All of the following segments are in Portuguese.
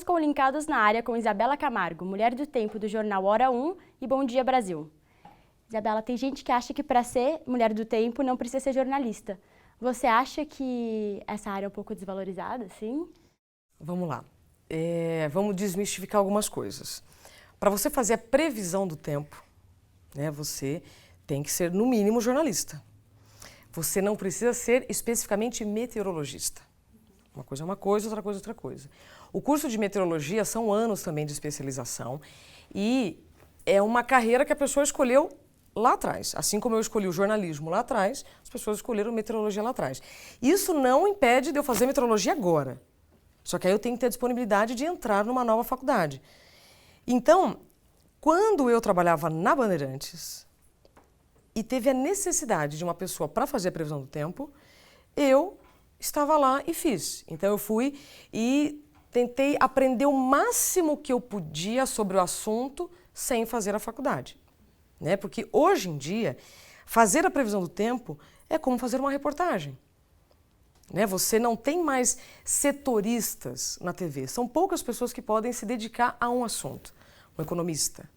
comunicados na área com Isabela Camargo, mulher do tempo do jornal Hora 1 e Bom Dia Brasil. Isabela, tem gente que acha que para ser mulher do tempo não precisa ser jornalista. Você acha que essa área é um pouco desvalorizada, sim? Vamos lá. Vamos desmistificar algumas coisas. Para você fazer a previsão do tempo, né, você tem que ser, no mínimo, jornalista. Você não precisa ser especificamente meteorologista. Uma coisa é uma coisa, outra coisa é outra coisa. O curso de meteorologia são anos também de especialização e é uma carreira que a pessoa escolheu lá atrás. Assim como eu escolhi o jornalismo lá atrás, as pessoas escolheram meteorologia lá atrás. Isso não impede de eu fazer meteorologia agora. Só que aí eu tenho que ter a disponibilidade de entrar numa nova faculdade. Então, quando eu trabalhava na Bandeirantes e teve a necessidade de uma pessoa para fazer a previsão do tempo, eu estava lá e fiz. Então eu fui e tentei aprender o máximo que eu podia sobre o assunto sem fazer a faculdade. Né? Porque hoje em dia, fazer a previsão do tempo é como fazer uma reportagem. Né? Você não tem mais setoristas na TV. São poucas pessoas que podem se dedicar a um assunto. Um economista,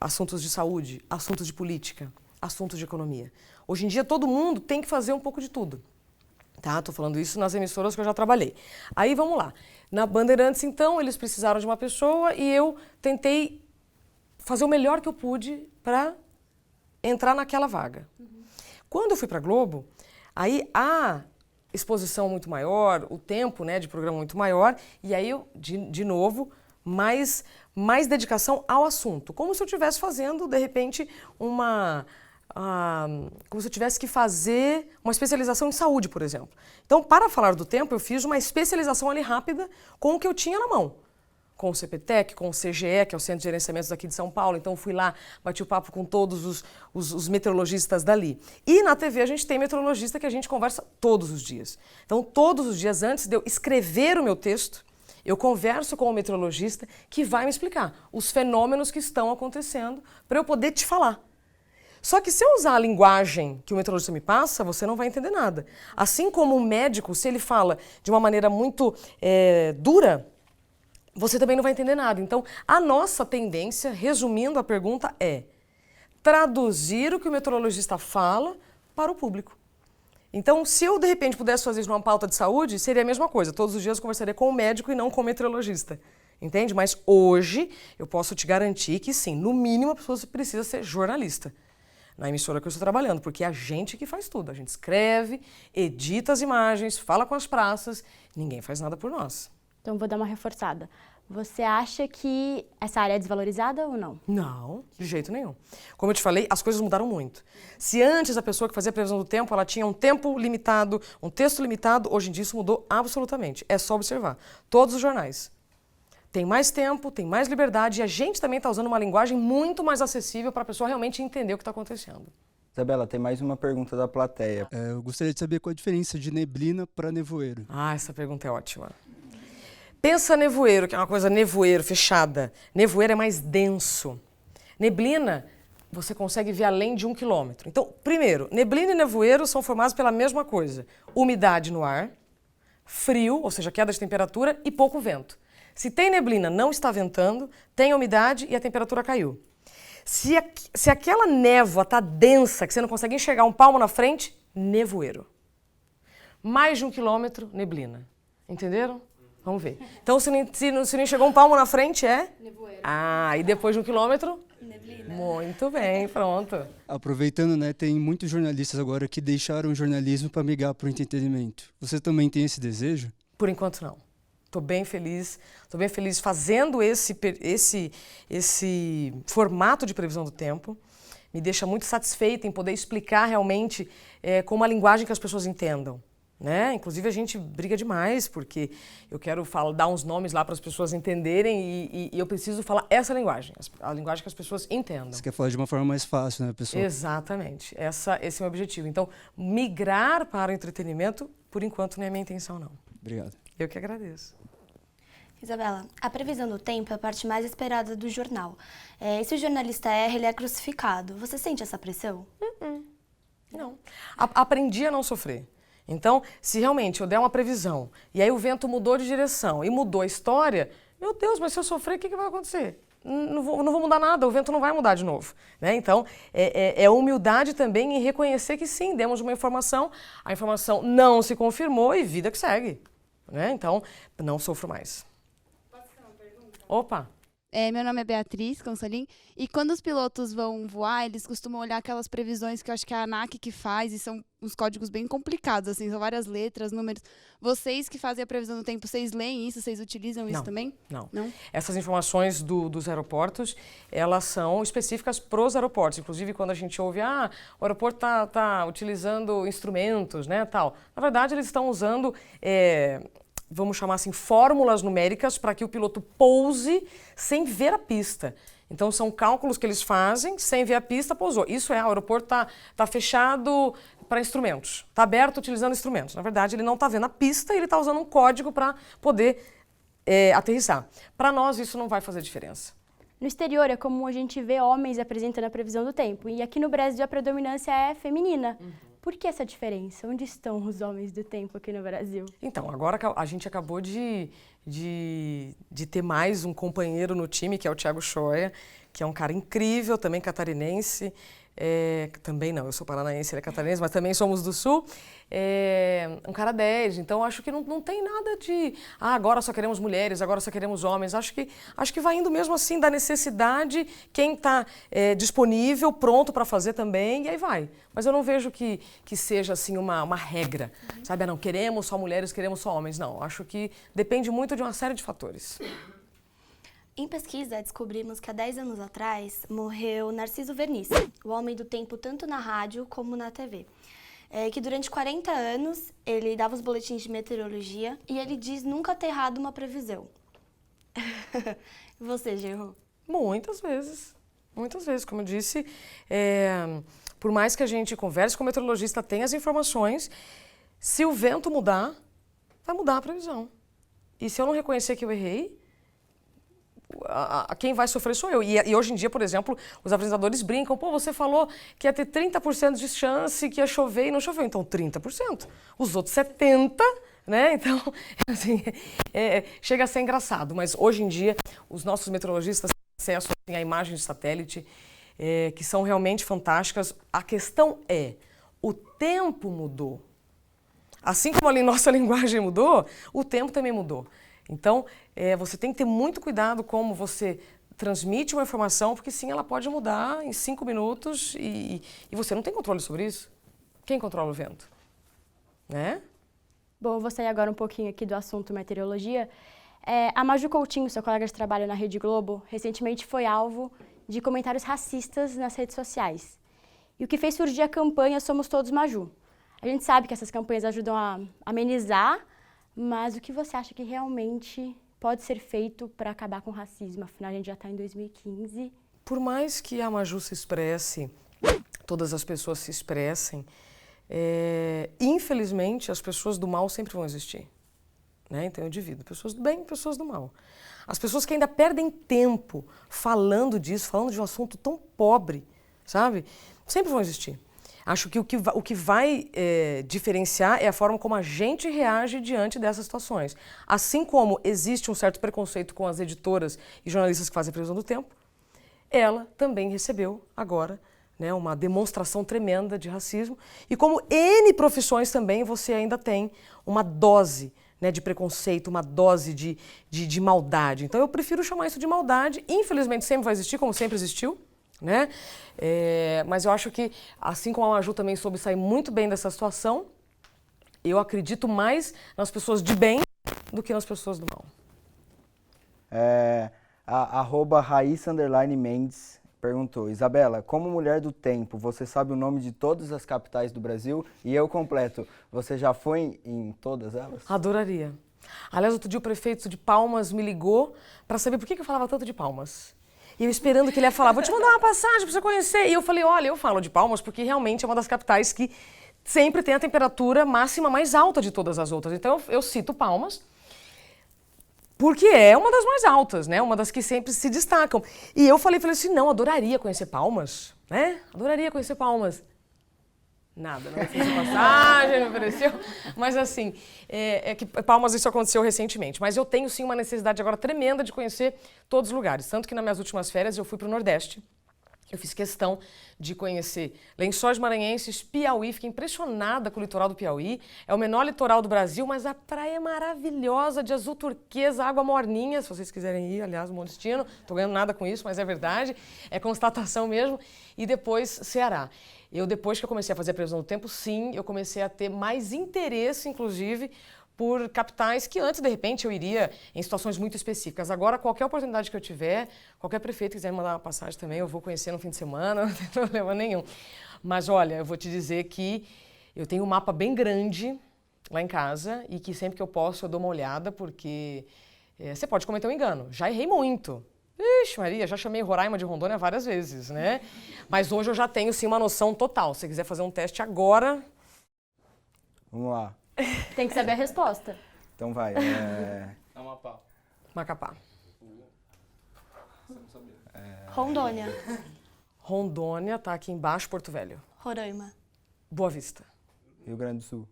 assuntos de saúde, assuntos de política, assuntos de economia. Hoje em dia todo mundo tem que fazer um pouco de tudo. Tá? Tô falando isso nas emissoras que eu já trabalhei. Aí vamos lá. Na Bandeirantes, então, eles precisaram de uma pessoa e eu tentei fazer o melhor que eu pude para entrar naquela vaga. Quando eu fui para a Globo, aí a exposição muito maior, o tempo, né, de programa muito maior, e aí eu, de novo, mais dedicação ao assunto. Como se eu estivesse fazendo, de repente, como se eu tivesse que fazer uma especialização em saúde, por exemplo. Então, para falar do tempo, eu fiz uma especialização ali rápida com o que eu tinha na mão. Com o CPTEC, com o CGE, que é o Centro de Gerenciamentos aqui de São Paulo. Então, fui lá, bati o papo com todos os meteorologistas dali. E na TV a gente tem meteorologista que a gente conversa todos os dias. Então, todos os dias antes de eu escrever o meu texto, eu converso com o meteorologista que vai me explicar os fenômenos que estão acontecendo para eu poder te falar. Só que se eu usar a linguagem que o meteorologista me passa, você não vai entender nada. Assim como o médico, se ele fala de uma maneira muito dura, você também não vai entender nada. Então, a nossa tendência, resumindo a pergunta, é traduzir o que o meteorologista fala para o público. Então, se eu, de repente, pudesse fazer isso numa pauta de saúde, seria a mesma coisa. Todos os dias eu conversaria com o médico e não com o meteorologista. Entende? Mas hoje, eu posso te garantir que, sim, no mínimo, a pessoa precisa ser jornalista na emissora que eu estou trabalhando, porque é a gente que faz tudo. A gente escreve, edita as imagens, fala com as praças, ninguém faz nada por nós. Então, vou dar uma reforçada. Você acha que essa área é desvalorizada ou não? Não, de jeito nenhum. Como eu te falei, as coisas mudaram muito. Se antes a pessoa que fazia a previsão do tempo, ela tinha um tempo limitado, um texto limitado, hoje em dia isso mudou absolutamente. É só observar. Todos os jornais têm mais tempo, têm mais liberdade e a gente também está usando uma linguagem muito mais acessível para a pessoa realmente entender o que está acontecendo. Isabela, tem mais uma pergunta da plateia. Eu gostaria de saber qual a diferença de neblina para nevoeiro. Essa pergunta é ótima. Pensa nevoeiro, que é uma coisa nevoeiro, fechada. Nevoeiro é mais denso. Neblina, você consegue ver além de 1 quilômetro. Então, primeiro, neblina e nevoeiro são formados pela mesma coisa. Umidade no ar, frio, ou seja, queda de temperatura e pouco vento. Se tem neblina, não está ventando, tem umidade e a temperatura caiu. Se aquela névoa está densa, que você não consegue enxergar um palmo na frente, nevoeiro. Mais de 1 quilômetro, neblina. Entenderam? Vamos ver. Então, se não chegou um palmo na frente, é? Nevoeiro. E depois de 1 quilômetro? Neblina. Muito bem, pronto. Aproveitando, né, tem muitos jornalistas agora que deixaram o jornalismo para migrar para o entretenimento. Você também tem esse desejo? Por enquanto, não. Estou bem feliz fazendo esse formato de previsão do tempo. Me deixa muito satisfeita em poder explicar realmente com uma linguagem que as pessoas entendam. Né? Inclusive a gente briga demais porque eu quero dar uns nomes lá para as pessoas entenderem e eu preciso falar essa linguagem, a linguagem que as pessoas entendam. Você quer falar de uma forma mais fácil, né, pessoal? Exatamente, esse é o meu objetivo. Então, migrar para o entretenimento, por enquanto, não é a minha intenção, não. Obrigado. Eu que agradeço. Isabela, a previsão do tempo é a parte mais esperada do jornal. E se o jornalista erra, ele é crucificado. Você sente essa pressão? Não. Aprendi a não sofrer. Então, se realmente eu der uma previsão, e aí o vento mudou de direção e mudou a história, meu Deus, mas se eu sofrer, o que vai acontecer? Não vou mudar nada, o vento não vai mudar de novo. Né? Então, é humildade também em reconhecer que sim, demos uma informação, a informação não se confirmou e vida que segue. Né? Então, não sofro mais. Posso fazer uma pergunta? Opa! Meu nome é Beatriz Consolim, e quando os pilotos vão voar, eles costumam olhar aquelas previsões que eu acho que é a ANAC que faz, e são uns códigos bem complicados, assim, são várias letras, números. Vocês que fazem a previsão do tempo, vocês leem isso? Vocês utilizam isso também? Não. Essas informações dos aeroportos, elas são específicas para os aeroportos. Inclusive, quando a gente ouve, o aeroporto tá utilizando instrumentos, né, tal. Na verdade, eles estão usando... vamos chamar assim, fórmulas numéricas para que o piloto pouse sem ver a pista. Então, são cálculos que eles fazem, sem ver a pista, pousou. Isso o aeroporto tá fechado para instrumentos, está aberto utilizando instrumentos. Na verdade, ele não está vendo a pista, ele está usando um código para poder aterrissar. Para nós, isso não vai fazer diferença. No exterior é comum a gente ver homens apresentando a previsão do tempo, e aqui no Brasil a predominância é feminina. Por que essa diferença? Onde estão os homens do tempo aqui no Brasil? Então, agora a gente acabou de ter mais um companheiro no time, que é o Thiago Choia, que é um cara incrível, também catarinense. Também não, eu sou paranaense, ele é catarinense, mas também somos do Sul. Um cara 10, então acho que não tem nada de agora só queremos mulheres, agora só queremos homens. Acho que vai indo mesmo assim da necessidade, quem está disponível, pronto para fazer também, e aí vai. Mas eu não vejo que seja assim uma regra, sabe? Não queremos só mulheres, queremos só homens. Não, acho que depende muito de uma série de fatores. Em pesquisa, descobrimos que há 10 anos atrás morreu Narciso Verniz, o homem do tempo tanto na rádio como na TV. Que durante 40 anos ele dava os boletins de meteorologia e ele diz nunca ter errado uma previsão. E você, Gerro? Muitas vezes, como eu disse, por mais que a gente converse com o meteorologista, tenha as informações, se o vento mudar, vai mudar a previsão. E se eu não reconhecer que eu errei, quem vai sofrer sou eu. E hoje em dia, por exemplo, os apresentadores brincam, você falou que ia ter 30% de chance que ia chover e não choveu. Então, 30%. Os outros 70%, né? Então, assim, chega a ser engraçado. Mas hoje em dia, os nossos meteorologistas têm acesso a imagens de satélite que são realmente fantásticas. A questão o tempo mudou. Assim como a nossa linguagem mudou, o tempo também mudou. Então, você tem que ter muito cuidado como você transmite uma informação, porque sim, ela pode mudar em 5 minutos e você não tem controle sobre isso. Quem controla o vento? Né? Bom, eu vou sair agora um pouquinho aqui do assunto meteorologia. A Maju Coutinho, seu colega de trabalho na Rede Globo, recentemente foi alvo de comentários racistas nas redes sociais. E o que fez surgir a campanha Somos Todos Maju. A gente sabe que essas campanhas ajudam a amenizar, mas o que você acha que realmente pode ser feito para acabar com o racismo? Afinal, a gente já está em 2015. Por mais que a Maju se expresse, todas as pessoas se expressem, infelizmente, as pessoas do mal sempre vão existir. Né? Então, eu divido pessoas do bem e pessoas do mal. As pessoas que ainda perdem tempo falando disso, falando de um assunto tão pobre, sabe? Sempre vão existir. Acho que o que vai diferenciar é a forma como a gente reage diante dessas situações. Assim como existe um certo preconceito com as editoras e jornalistas que fazem a previsão do tempo, ela também recebeu agora, né, uma demonstração tremenda de racismo. E como N profissões também, você ainda tem uma dose, né, de preconceito, uma dose de maldade. Então eu prefiro chamar isso de maldade. Infelizmente sempre vai existir, como sempre existiu. Né? Mas eu acho que, assim como a Maju também soube sair muito bem dessa situação, eu acredito mais nas pessoas de bem do que nas pessoas do mal. A @Raíssa_Mendes perguntou: Isabela, como mulher do tempo, você sabe o nome de todas as capitais do Brasil? E eu completo, você já foi em todas elas? Adoraria. Aliás, outro dia o prefeito de Palmas me ligou para saber por que eu falava tanto de Palmas. E eu esperando que ele ia falar, vou te mandar uma passagem para você conhecer. E eu falei, olha, eu falo de Palmas porque realmente é uma das capitais que sempre tem a temperatura máxima mais alta de todas as outras. Então eu cito Palmas porque é uma das mais altas, né? Uma das que sempre se destacam. E eu falei assim, não, adoraria conhecer Palmas, né? Adoraria conhecer Palmas. Nada, não ofereceu passagem, não ofereceu. Mas assim, que Palmas isso aconteceu recentemente. Mas eu tenho sim uma necessidade agora tremenda de conhecer todos os lugares. Tanto que nas minhas últimas férias eu fui para o Nordeste. Eu fiz questão de conhecer Lençóis Maranhenses, Piauí, fiquei impressionada com o litoral do Piauí. É o menor litoral do Brasil, mas a praia é maravilhosa, de azul turquesa, água morninha, se vocês quiserem ir, aliás, Bom Destino. Estou ganhando nada com isso, mas é verdade, é constatação mesmo. E depois, Ceará. Depois que eu comecei a fazer a previsão do tempo, sim, eu comecei a ter mais interesse, inclusive, por capitais que antes, de repente, eu iria em situações muito específicas. Agora, qualquer oportunidade que eu tiver, qualquer prefeito quiser me mandar uma passagem também, eu vou conhecer no fim de semana, não tem problema nenhum. Mas, olha, eu vou te dizer que eu tenho um mapa bem grande lá em casa e que sempre que eu posso eu dou uma olhada, porque você pode cometer um engano. Já errei muito. Ixi, Maria, já chamei Roraima de Rondônia várias vezes, né? Mas hoje eu já tenho, sim, uma noção total. Se você quiser fazer um teste agora... Vamos lá. Tem que saber a resposta. Então vai. Amapá. Macapá. Rondônia. Rondônia, tá aqui embaixo, Porto Velho. Roraima. Boa Vista. Rio Grande do Sul.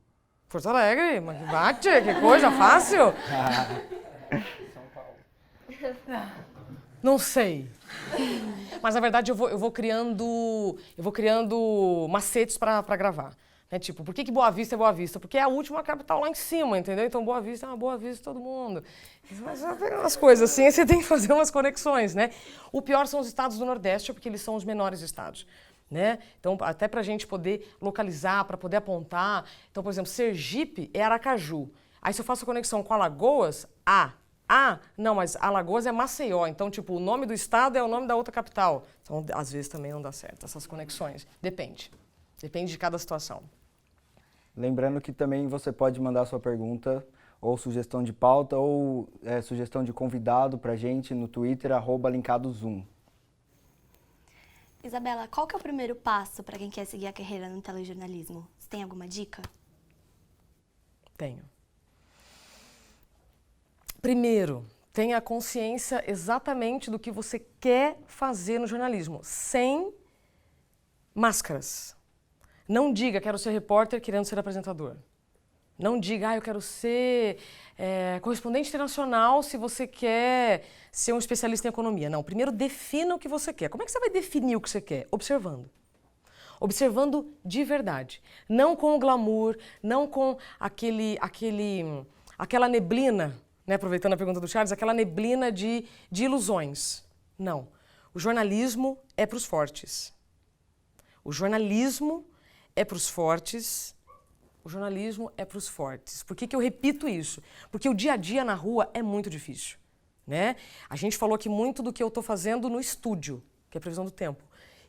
Porto Alegre, mas que bate, que coisa fácil. Não sei. Mas na verdade eu vou criando macetes para gravar. Né? Tipo, por que Boa Vista é Boa Vista? Porque é a última capital lá em cima, entendeu? Então Boa Vista é uma Boa Vista de todo mundo. Mas umas coisas assim, você tem que fazer umas conexões, né? O pior são os estados do Nordeste, porque eles são os menores estados. Né? Então, até para a gente poder localizar, para poder apontar. Então, por exemplo, Sergipe é Aracaju. Aí se eu faço a conexão com Alagoas, não, mas Alagoas é Maceió. Então, tipo, o nome do estado é o nome da outra capital. Então, às vezes também não dá certo essas conexões. Depende. Depende de cada situação. Lembrando que também você pode mandar sua pergunta ou sugestão de pauta ou sugestão de convidado pra gente no Twitter, @linkadozum. Isabela, qual que é o primeiro passo para quem quer seguir a carreira no telejornalismo? Você tem alguma dica? Tenho. Primeiro, tenha consciência exatamente do que você quer fazer no jornalismo, sem máscaras. Não diga, quero ser repórter querendo ser apresentador. Não diga, eu quero ser correspondente internacional se você quer ser um especialista em economia. Não, primeiro defina o que você quer. Como é que você vai definir o que você quer? Observando. Observando de verdade. Não com o glamour, não com aquela neblina, né, aproveitando a pergunta do Charles, aquela neblina de ilusões. Não. O jornalismo é para os fortes. O jornalismo é para os fortes. O jornalismo é para os fortes. Por que eu repito isso? Porque o dia a dia na rua é muito difícil. Né? A gente falou aqui muito do que eu estou fazendo no estúdio, que é a previsão do tempo.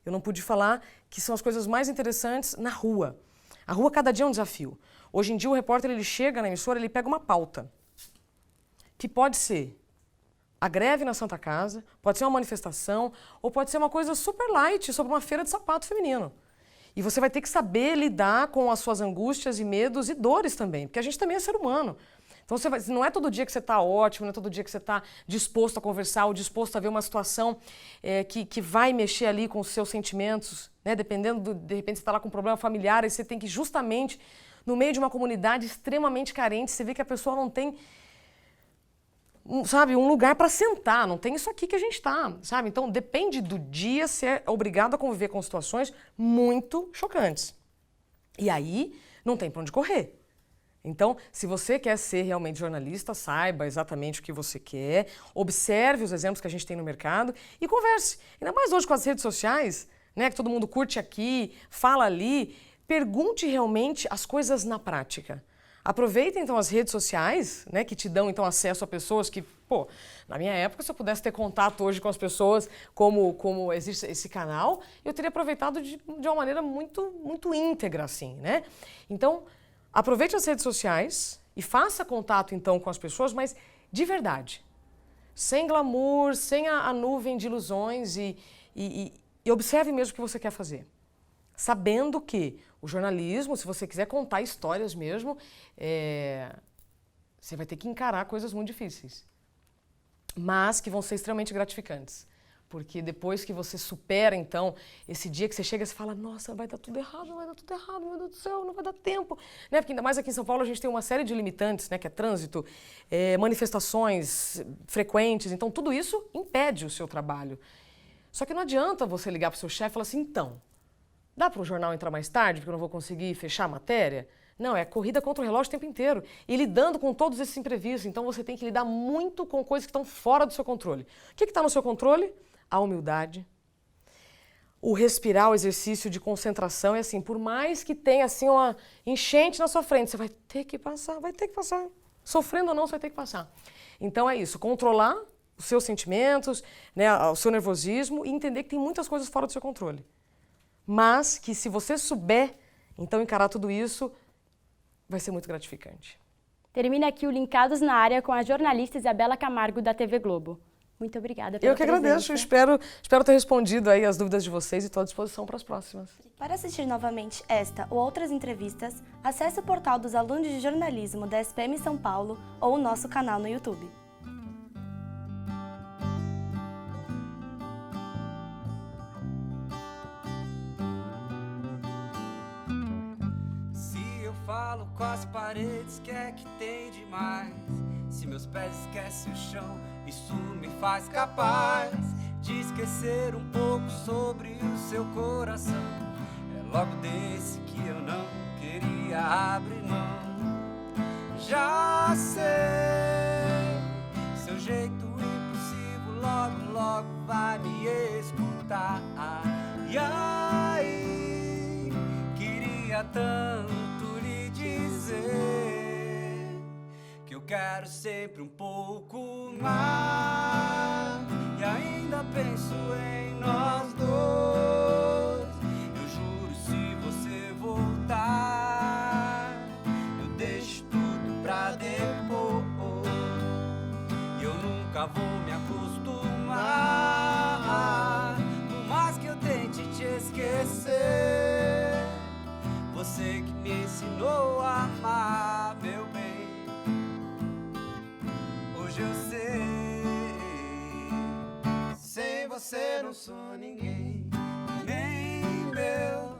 Eu não pude falar que são as coisas mais interessantes na rua. A rua cada dia é um desafio. Hoje em dia o repórter ele chega na emissora, ele pega uma pauta, que pode ser a greve na Santa Casa, pode ser uma manifestação, ou pode ser uma coisa super light sobre uma feira de sapato feminino. E você vai ter que saber lidar com as suas angústias e medos e dores também, porque a gente também é ser humano. Então não é todo dia que você está ótimo, não é todo dia que você está disposto a conversar ou disposto a ver uma situação que vai mexer ali com os seus sentimentos, né? Dependendo, de repente você está lá com um problema familiar e você tem que justamente, no meio de uma comunidade extremamente carente, você vê que a pessoa não tem, sabe, um lugar para sentar, não tem isso aqui que a gente está, sabe? Então depende do dia, você é obrigado a conviver com situações muito chocantes. E aí não tem para onde correr. Então, se você quer ser realmente jornalista, saiba exatamente o que você quer, observe os exemplos que a gente tem no mercado e converse. Ainda mais hoje com as redes sociais, né, que todo mundo curte aqui, fala ali, pergunte realmente as coisas na prática. Aproveita então as redes sociais, né, que te dão então acesso a pessoas que, na minha época, se eu pudesse ter contato hoje com as pessoas como existe esse canal, eu teria aproveitado de uma maneira muito, muito íntegra, assim, né? Então, aproveite as redes sociais e faça contato, então, com as pessoas, mas de verdade. Sem glamour, sem a nuvem de ilusões e observe mesmo o que você quer fazer. Sabendo que o jornalismo, se você quiser contar histórias mesmo, você vai ter que encarar coisas muito difíceis, mas que vão ser extremamente gratificantes. Porque depois que você supera, então, esse dia que você chega e fala, nossa, vai dar tudo errado, meu Deus do céu, não vai dar tempo. Né? Porque ainda mais aqui em São Paulo a gente tem uma série de limitantes, né? Que é trânsito, manifestações frequentes, então tudo isso impede o seu trabalho. Só que não adianta você ligar para o seu chefe e falar assim, então, dá para o jornal entrar mais tarde porque eu não vou conseguir fechar a matéria? Não, é corrida contra o relógio o tempo inteiro. E lidando com todos esses imprevistos, então você tem que lidar muito com coisas que estão fora do seu controle. O que está no seu controle? A humildade, o respirar, o exercício de concentração. É assim, por mais que tenha assim, uma enchente na sua frente, você vai ter que passar, vai ter que passar. Sofrendo ou não, você vai ter que passar. Então é isso, controlar os seus sentimentos, né, o seu nervosismo e entender que tem muitas coisas fora do seu controle. Mas que se você souber, então encarar tudo isso, vai ser muito gratificante. Termina aqui o Linkados na Área com a jornalista Isabela Camargo, da TV Globo. Muito obrigada pela Eu que agradeço, espero ter respondido aí as dúvidas de vocês e estou à disposição para as próximas. Para assistir novamente esta ou outras entrevistas, acesse o portal dos alunos de jornalismo da SPM São Paulo ou o nosso canal no YouTube. Se eu falo com as paredes, que é que tem demais? Se meus pés esquecem o chão, isso me faz capaz de esquecer um pouco sobre o seu coração. É logo desse que eu não queria abrir mão. Já sei, seu jeito impossível logo, logo vai me escutar. E aí, queria tanto lhe dizer que eu quero sempre um pouco mais. E ainda penso em nós dois. Eu juro, se você voltar, eu deixo tudo pra depois. E eu nunca vou me acostumar. Por mais que eu tente te esquecer, você que me ensinou a amar, meu bem. Hoje eu sei, sem você não sou ninguém, nem meu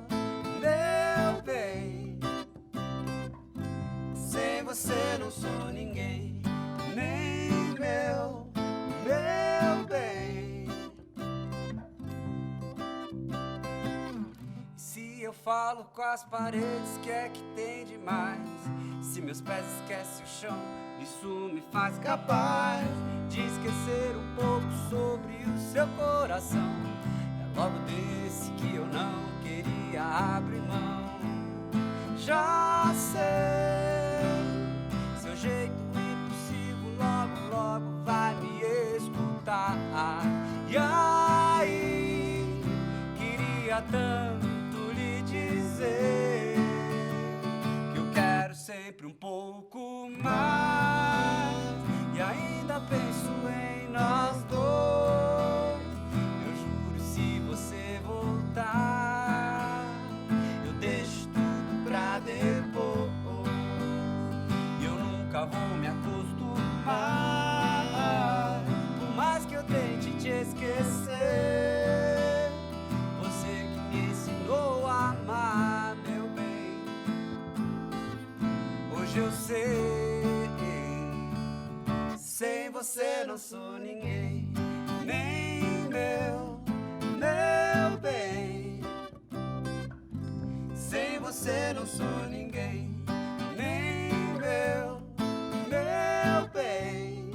bem. Sem você não sou ninguém, nem meu bem. Se eu falo com as paredes, que é que tem demais? Se meus pés esquecem o chão, isso me faz capaz de esquecer um pouco sobre o seu coração. É logo desse que eu não queria abrir mão. Já sei, seu jeito impossível logo, logo vai me escutar. E aí, queria tanto lhe dizer que eu quero sempre um pouco mais. E ainda penso em nós dois. Eu juro, se você voltar, eu deixo tudo pra depois. E eu nunca vou me acostumar. Por mais que eu tente te esquecer, você que me ensinou a amar, meu bem. Hoje eu sei, sem você não sou ninguém, nem meu bem. Sem você não sou ninguém, nem meu bem.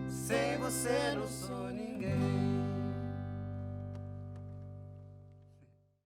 Sem você não sou ninguém.